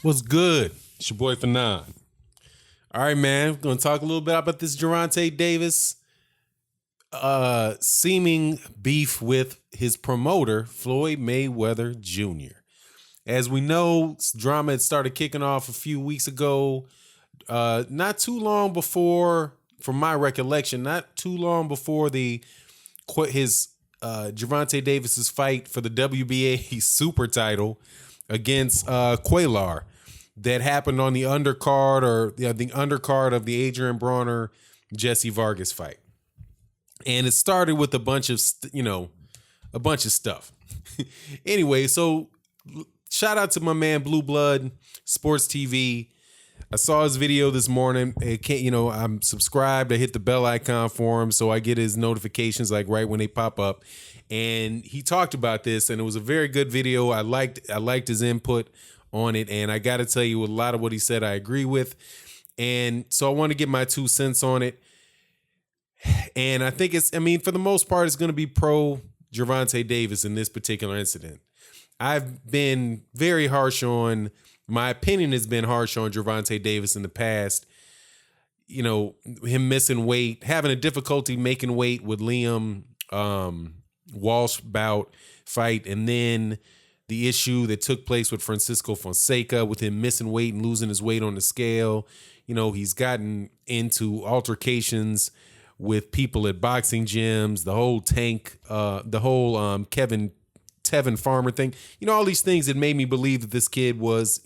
What's good? It's your boy Fanon. All right, man. We're gonna talk a little bit about this Gervonta Davis seeming beef with his promoter, Floyd Mayweather Jr. As we know, drama had started kicking off a few weeks ago. Not too long before, from my recollection, not too long before his Gervonta Davis's fight for the WBA super title against Quaylar that happened on the undercard the undercard of the Adrian Bronner Jesse Vargas fight. And it started with a bunch of stuff. Anyway, so shout out to my man Blue Blood Sports TV. I saw his video this morning. I'm subscribed. I hit the bell icon for him so I get his notifications like right when they pop up. And he talked about this, and it was a very good video. I liked his input on it, and I got to tell you, a lot of what he said I agree with. And so I want to get my 2 cents on it. And I think for the most part, it's going to be pro Gervonta Davis in this particular incident. I've been very harsh on. My opinion has been harsh on Gervonta Davis in the past. You know, him missing weight, having a difficulty making weight with Liam Walsh bout fight, and then the issue that took place with Francisco Fonseca with him missing weight and losing his weight on the scale. You know, he's gotten into altercations with people at boxing gyms, the whole Tevin Farmer thing, all these things that made me believe that this kid was,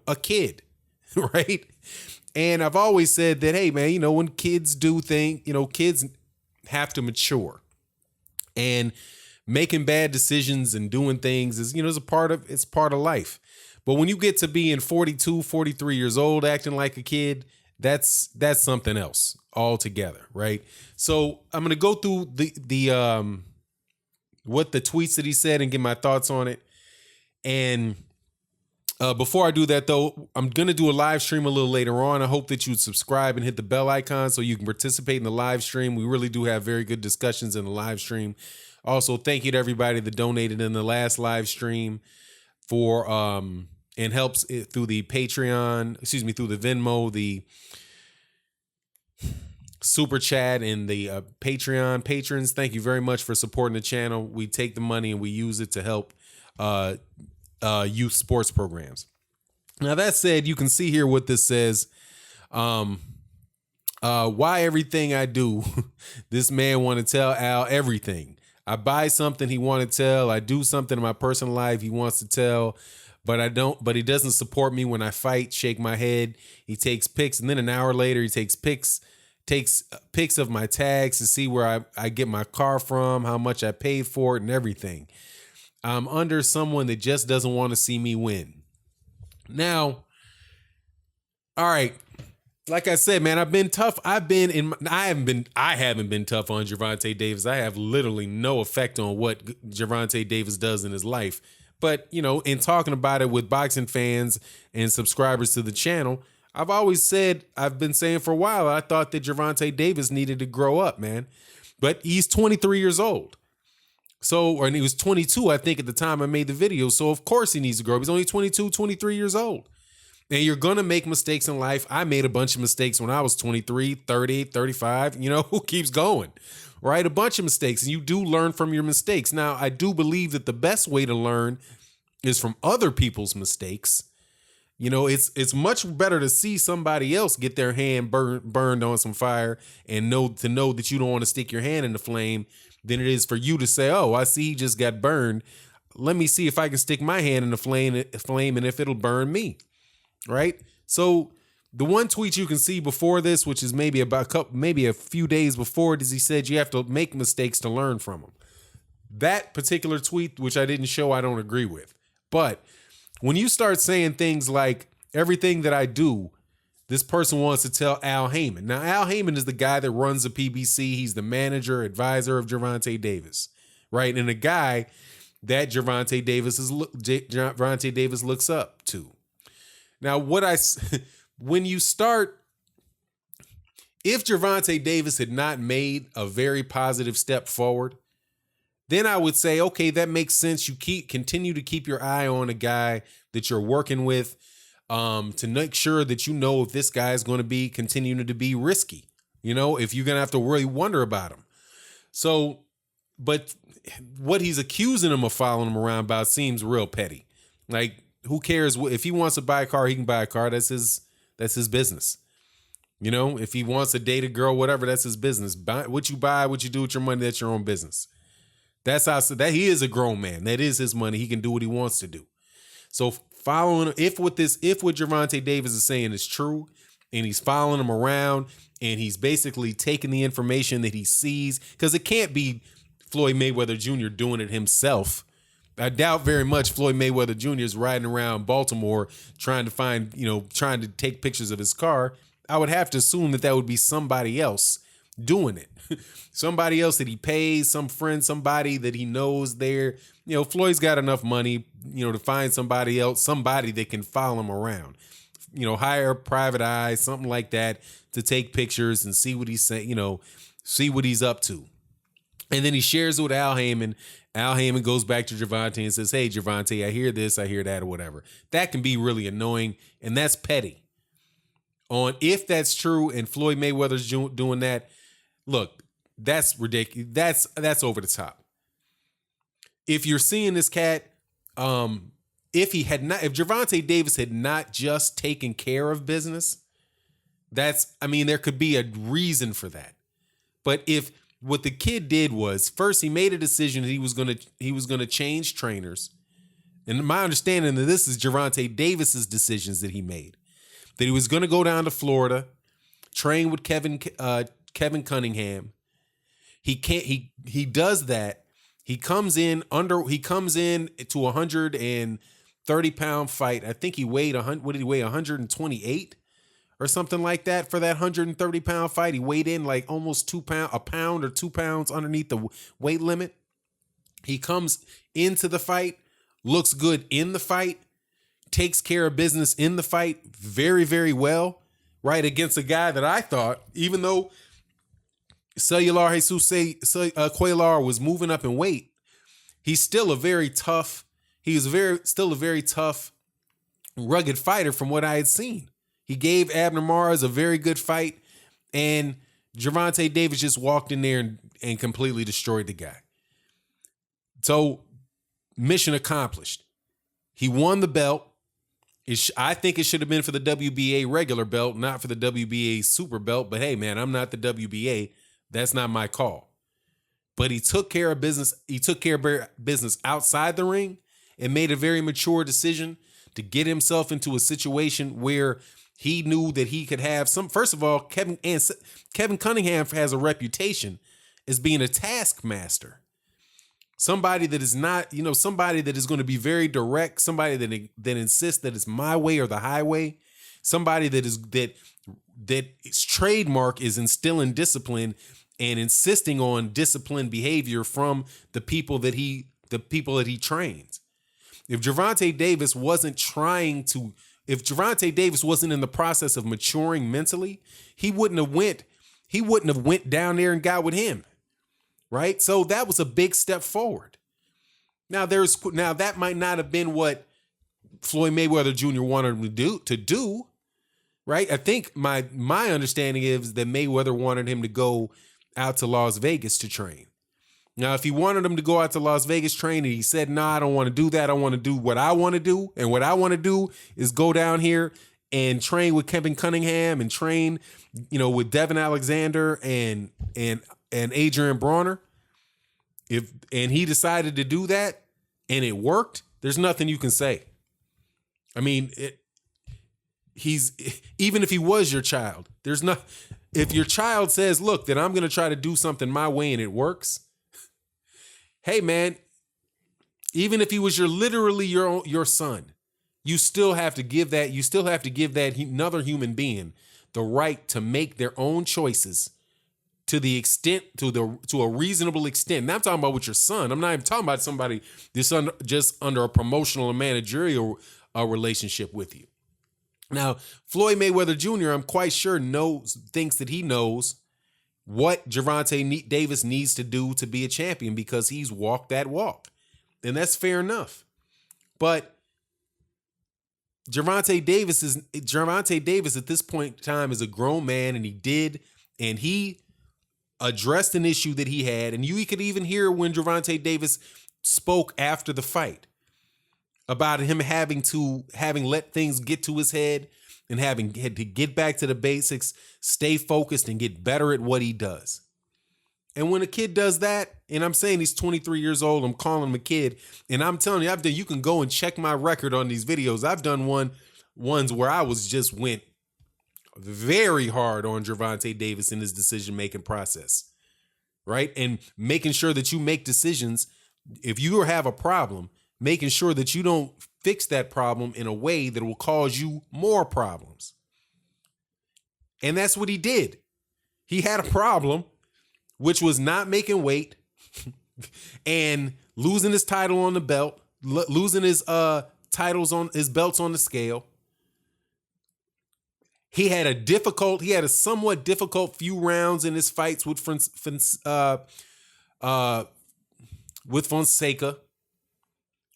a kid, right? And I've always said that, hey, man, when kids do things, kids have to mature. And making bad decisions and doing things is, it's part of life. But when you get to being 42, 43 years old, acting like a kid, that's something else altogether, right? So I'm going to go through what the tweets that he said and get my thoughts on it. And before I do that, though, I'm going to do a live stream a little later on. I hope that you would subscribe and hit the bell icon so you can participate in the live stream. We really do have very good discussions in the live stream. Also, thank you to everybody that donated in the last live stream for and helps it through the Patreon, through the Venmo, the Super Chat, and the Patreon patrons. Thank you very much for supporting the channel. We take the money and we use it to help youth sports programs. Now, that said, you can see here what this says. Why everything I do, this man want to tell Al everything. I buy something he want to tell. I do something in my personal life he wants to tell, but I don't. But he doesn't support me when I fight. Shake my head. He takes pics, and then an hour later he takes pics of my tags to see where I get my car from, how much I paid for it, and everything. I'm under someone that just doesn't want to see me win. Now, all right. Like I said, man, I've been tough. I haven't been tough on Gervonta Davis. I have literally no effect on what Gervonta Davis does in his life. But, in talking about it with boxing fans and subscribers to the channel, I've been saying for a while, I thought that Gervonta Davis needed to grow up, man. But he's 23 years old. And he was 22, I think, at the time I made the video. So, of course, he needs to grow up. He's only 22, 23 years old. And you're going to make mistakes in life. I made a bunch of mistakes when I was 23, 30, 35. Who keeps going, right? A bunch of mistakes. And you do learn from your mistakes. Now, I do believe that the best way to learn is from other people's mistakes. It's much better to see somebody else get their hand burned on some fire and know that you don't want to stick your hand in the flame than it is for you to say, oh, I see he just got burned. Let me see if I can stick my hand in the flame and if it'll burn me. Right? So the one tweet you can see before this, which is maybe a few days before it, is he said you have to make mistakes to learn from them. That particular tweet, which I didn't show, I don't agree with. But when you start saying things like everything that I do, this person wants to tell Al Heyman. Now, Al Heyman is the guy that runs the PBC. He's the manager, advisor of Gervonta Davis, right? And a guy that Gervonta Davis looks up to. Now, when you start, if Gervonta Davis had not made a very positive step forward, then I would say, okay, that makes sense. You continue to keep your eye on a guy that you're working with. to make sure that you know if this guy is going to be continuing to be risky, if you're going to have to really wonder about him. So, but what he's accusing him of following him around about seems real petty. Like, who cares? If he wants to buy a car, he can buy a car. That's his business. If he wants to date a girl, whatever, that's his business. What you buy, what you do with your money, that's your own business. That's how that he is a grown man. That is his money. He can do what he wants to do. So following, if what Gervonta Davis is saying is true, and he's following him around, and he's basically taking the information that he sees, because it can't be Floyd Mayweather Jr. doing it himself. I doubt very much Floyd Mayweather Jr. is riding around Baltimore trying to take pictures of his car. I would have to assume that would be somebody else doing it. Somebody else that he pays, some friend, somebody that he knows there. Floyd's got enough money, to find somebody else, somebody that can follow him around. Hire a private eye, something like that, to take pictures and see what he's saying, see what he's up to. And then he shares it with Al Heyman. Al Heyman goes back to Gervonta and says, hey, Gervonta, I hear this, I hear that, or whatever. That can be really annoying, and that's petty. If that's true and Floyd Mayweather's doing that, look, that's ridiculous. That's over the top. If you're seeing this cat, if Gervonta Davis had not just taken care of business, there could be a reason for that. But if what the kid did was, first he made a decision that he was gonna change trainers, and my understanding that this is Gervonta Davis's decisions that he made, that he was gonna go down to Florida, train with Kevin Cunningham. He does that. He comes in to 130-pound fight. I think he weighed 128 or something like that for that 130-pound fight. He weighed in like almost a pound or 2 pounds underneath the weight limit. He comes into the fight, looks good in the fight, takes care of business in the fight very, very well, right? Against a guy that I thought, even though Cuellar was moving up in weight, he's still a very tough, rugged fighter from what I had seen. He gave Abner Mares a very good fight, and Gervonta Davis just walked in there and completely destroyed the guy. So, mission accomplished. He won the belt. I think it should have been for the WBA regular belt, not for the WBA super belt. But hey, man, I'm not the WBA. That's not my call. But he took care of business. He took care of business outside the ring and made a very mature decision to get himself into a situation where he knew that he could have some. First of all, Kevin Cunningham has a reputation as being a taskmaster. Somebody that is not, somebody that is going to be very direct, somebody that insists that it's my way or the highway, somebody that its trademark is instilling discipline and insisting on disciplined behavior from the people that he trains. If Gervonta Davis wasn't in the process of maturing mentally, he wouldn't have went down there and got with him. Right? So that was a big step forward. Now that might not have been what Floyd Mayweather Jr. wanted him to do, right? I think my understanding is that Mayweather wanted him to go out to Las Vegas to train. Now, if he wanted him to go out to Las Vegas train and he said, "No, I don't want to do that. I want to do what I want to do, and what I want to do is go down here and train with Kevin Cunningham and train, with Devin Alexander and Adrian Bronner." And he decided to do that and it worked, there's nothing you can say. I mean, even if he was your child, if your child says, "Look, that I'm going to try to do something my way," and it works, hey man, even if he was literally your son, you still have to give that another human being the right to make their own choices to a reasonable extent. Now I'm talking about with your son. I'm not even talking about somebody that's just under a promotional and managerial relationship with you. Now, Floyd Mayweather Jr., I'm quite sure thinks that he knows what Gervonta Davis needs to do to be a champion because he's walked that walk. And that's fair enough. But Gervonta Davis at this point in time is a grown man, and he addressed an issue that he had, and you could even hear when Gervonta Davis spoke after the fight about him having let things get to his head and had to get back to the basics, stay focused, and get better at what he does. And when a kid does that, and I'm saying he's 23 years old, I'm calling him a kid, and I'm telling you, you can go and check my record on these videos. I've done ones where I went very hard on Gervonta Davis in his decision-making process, right? And making sure that you make decisions. If you have a problem, making sure that you don't fix that problem in a way that will cause you more problems. And that's what he did. He had a problem, which was not making weight and losing his title on the belt, losing his belts on the scale. He had a somewhat difficult few rounds in his fights with Fonseca.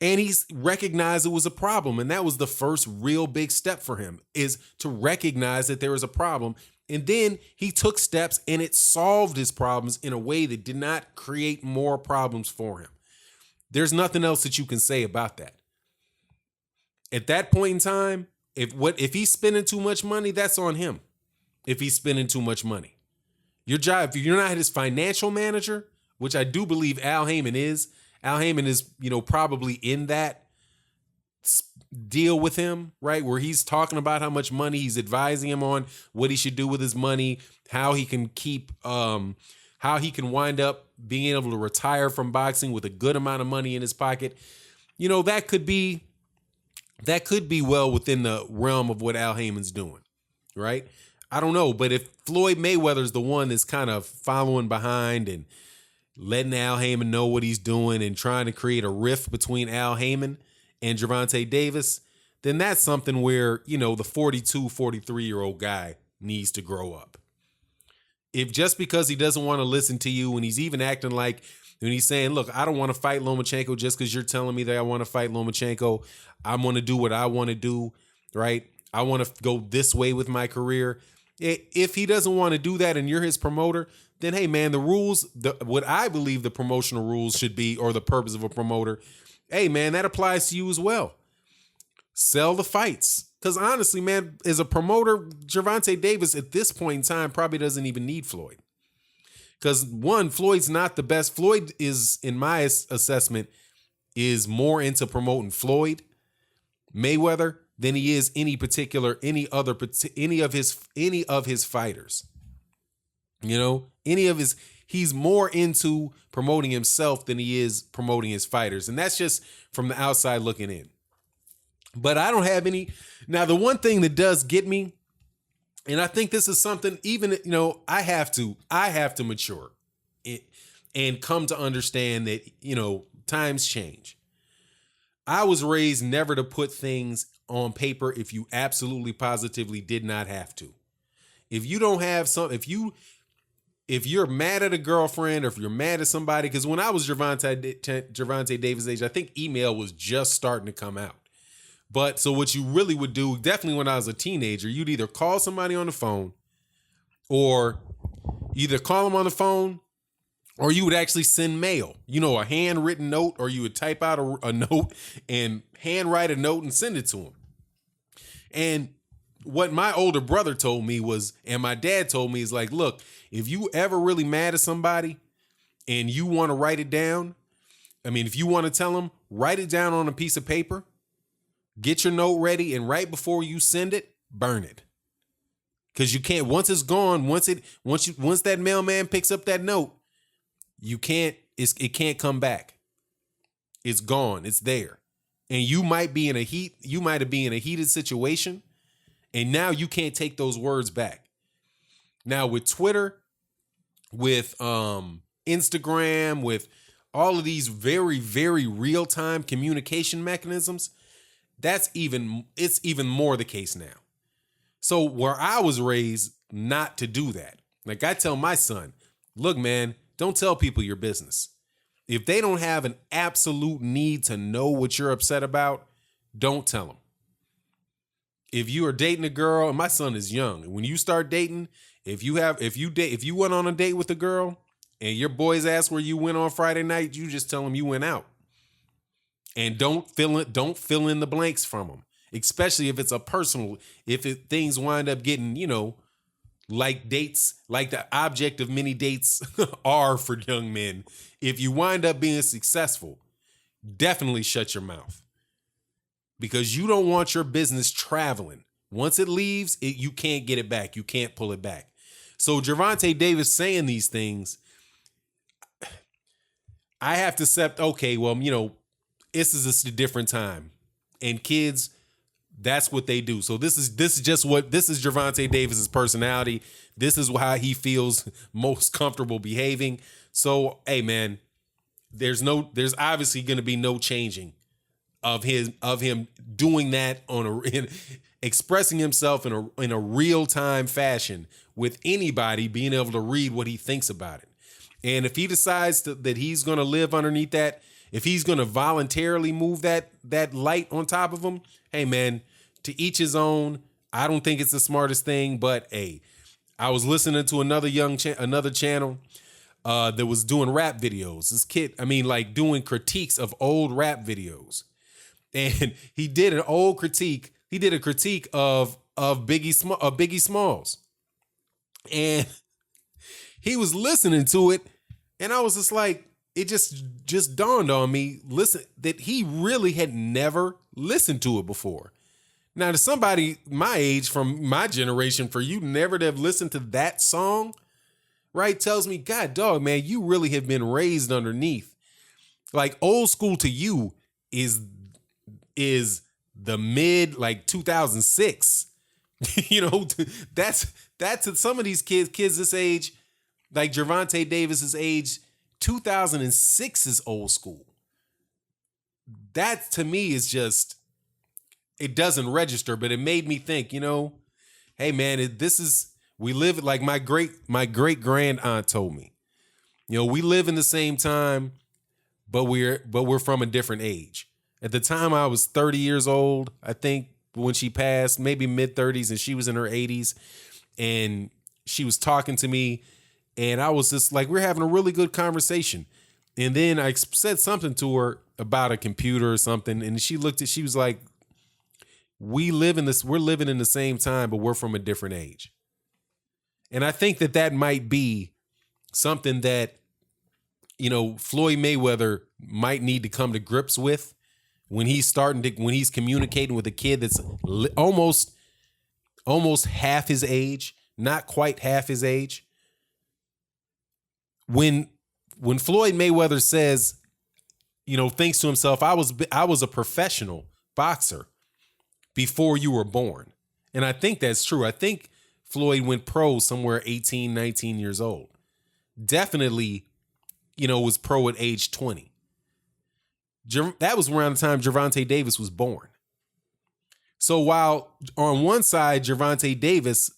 And he's recognized it was a problem. And that was the first real big step for him, is to recognize that there was a problem. And then he took steps and it solved his problems in a way that did not create more problems for him. There's nothing else that you can say about that. At that point in time, if he's spending too much money, that's on him. If he's spending too much money. Your job, if you're not his financial manager, which I do believe Al Heyman is, probably in that deal with him, right? Where he's talking about how much money, he's advising him on what he should do with his money, how he can wind up being able to retire from boxing with a good amount of money in his pocket. That could be well within the realm of what Al Heyman's doing, right? I don't know, but if Floyd Mayweather's the one that's kind of following behind and letting Al Heyman know what he's doing and trying to create a rift between Al Heyman and Gervonta Davis, then that's something where, the 42, 43-year-old guy needs to grow up. If just because he doesn't want to listen to you, and he's even acting like, when he's saying, look, I don't want to fight Lomachenko just because you're telling me that I want to fight Lomachenko. I'm going to do what I want to do, right? I want to go this way with my career. If he doesn't want to do that and you're his promoter, then hey, man, the rules, what I believe the promotional rules should be, or the purpose of a promoter, hey, man, that applies to you as well. Sell the fights. Because honestly, man, as a promoter, Gervonta Davis at this point in time probably doesn't even need Floyd. Because one, Floyd's not the best. Floyd is, in my assessment, is more into promoting Floyd Mayweather than he is any of his fighters. He's more into promoting himself than he is promoting his fighters. And that's just from the outside looking in. But I don't have any. Now, the one thing that does get me, and I think this is something even, I have to mature and come to understand that, times change. I was raised never to put things on paper if you absolutely positively did not have to. If you don't have if you're mad at a girlfriend, or if you're mad at somebody, because when I was Gervonta Davis' age, I think email was just starting to come out. But so what you really would do, definitely when I was a teenager, you'd either call somebody on the phone, or or you would actually send mail, a handwritten note, or you would type out a note and handwrite a note and send it to them. And what my older brother told me was, and my dad told me, is like, look, if you ever really mad at somebody and you want to write it down, if you want to tell them, write it down on a piece of paper, get your note ready, and right before you send it, burn it. Because you can't, once it's gone, once that mailman picks up that note, it can't come back. It's gone. It's there. And you might have been in a heated situation, and now you can't take those words back. Now with Twitter, with Instagram, with all of these very, very real-time communication mechanisms, it's even more the case now. So where I was raised not to do that. Like I tell my son, look, man, don't tell people your business. If they don't have an absolute need to know what you're upset about, don't tell them. if you are dating a girl, and my son is young, and when you start dating, if you went on a date with a girl and your boys ask where you went on Friday night, you just tell them you went out. And don't fill in the blanks from them. Especially if it's a personal, things wind up getting, like dates, like the object of many dates are for young men. If you wind up being successful, definitely shut your mouth. Because you don't want your business traveling. Once it leaves, you can't get it back. You can't pull it back. So Gervonta Davis saying these things, I have to accept, okay, well, this is a different time. And kids, that's what they do. So this is Gervonta Davis's personality. This is how he feels most comfortable behaving. So, hey man, there's obviously going to be no changing of him doing that expressing himself in a real-time fashion with anybody being able to read what he thinks about it. And if he decides that he's going to live underneath that, if he's going to voluntarily move that light on top of him, hey man, to each his own. I don't think it's the smartest thing, but hey, I was listening to another channel that was doing rap videos. This kid, doing critiques of old rap videos. And he did an old critique. He did a critique of Biggie Smalls. And he was listening to it, and I was just like, it just dawned on me, that he really had never listened to it before. Now, to somebody my age, from my generation, for you never to have listened to that song, right, tells me, God dog, man, you really have been raised underneath. Like, old school to you is the mid, 2006. That's some of these kids this age, like Gervonta Davis's age, 2006 is old school. That to me is just, it doesn't register, but it made me think, hey man, we live, like my great grand aunt told me, we live in the same time, but we're from a different age. At the time I was 30 years old, I think, when she passed, maybe mid 30s, and she was in her 80s, and she was talking to me, and I was just like, we're having a really good conversation. And then I said something to her about a computer or something, and she was like, we're living in the same time, but we're from a different age. And I think that might be something that, Floyd Mayweather might need to come to grips with when he's communicating with a kid that's almost half his age, not quite half his age. When Floyd Mayweather says, thinks to himself, I was a professional boxer before you were born. And I think that's true. I think Floyd went pro somewhere 18, 19 years old. Definitely, was pro at age 20. That was around the time Gervonta Davis was born. So while on one side, Gervonta Davis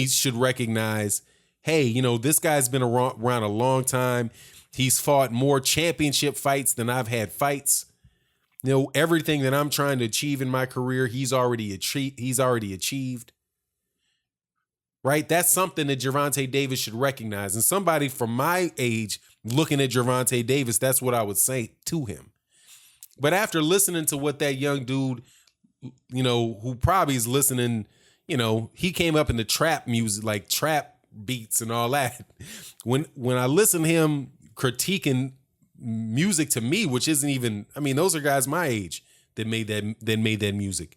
should recognize, hey, this guy's been around a long time. He's fought more championship fights than I've had fights. Everything that I'm trying to achieve in my career, he's already achieved. Right? That's something that Gervonta Davis should recognize. And somebody from my age looking at Gervonta Davis, that's what I would say to him. But after listening to what that young dude, who probably is listening, he came up in the trap music, like trap beats and all that. When I listen to him critiquing music to me, which isn't even, those are guys my age that made that music.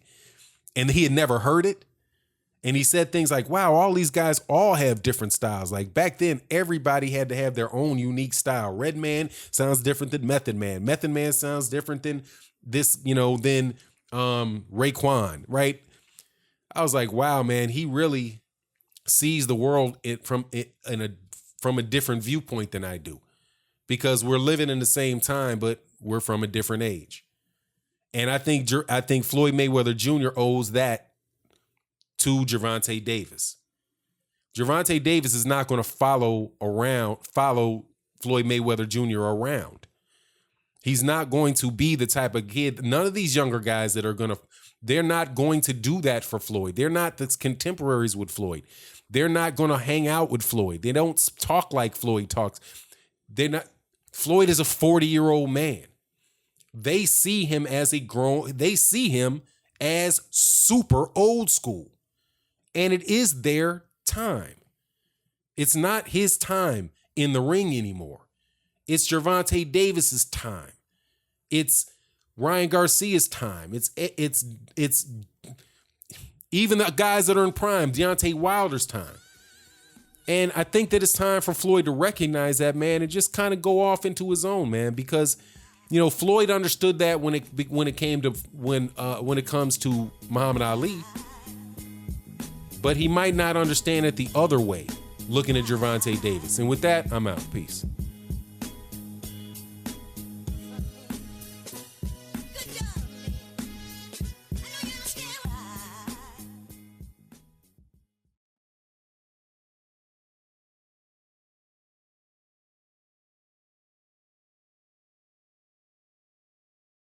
And he had never heard it. And he said things like, wow, all these guys all have different styles. Like back then, everybody had to have their own unique style. Redman sounds different than Method Man. Method Man sounds different than than Raekwon, right? I was like, wow, man, he really sees the world from a different viewpoint than I do. Because we're living in the same time, but we're from a different age. And I think Floyd Mayweather Jr. owes that to Gervonta Davis. Gervonta Davis is not going to follow Floyd Mayweather Jr. around. He's not going to be the type of kid. None of these younger guys that are going to They're not going to do that for Floyd. They're not the contemporaries with Floyd. They're not going to hang out with Floyd. They don't talk like Floyd talks. They're not. Floyd is a 40-year-old man. They see him as they see him as super old school. And it is their time. It's not his time in the ring anymore. It's Gervonta Davis's time. It's Ryan Garcia's time. It's even the guys that are in prime, Deontay Wilder's time. And I think that it's time for Floyd to recognize that, man, and just kind of go off into his own, man, because Floyd understood that when it comes to Muhammad Ali, but he might not understand it the other way, looking at Gervonta Davis. And with that, I'm out. Peace.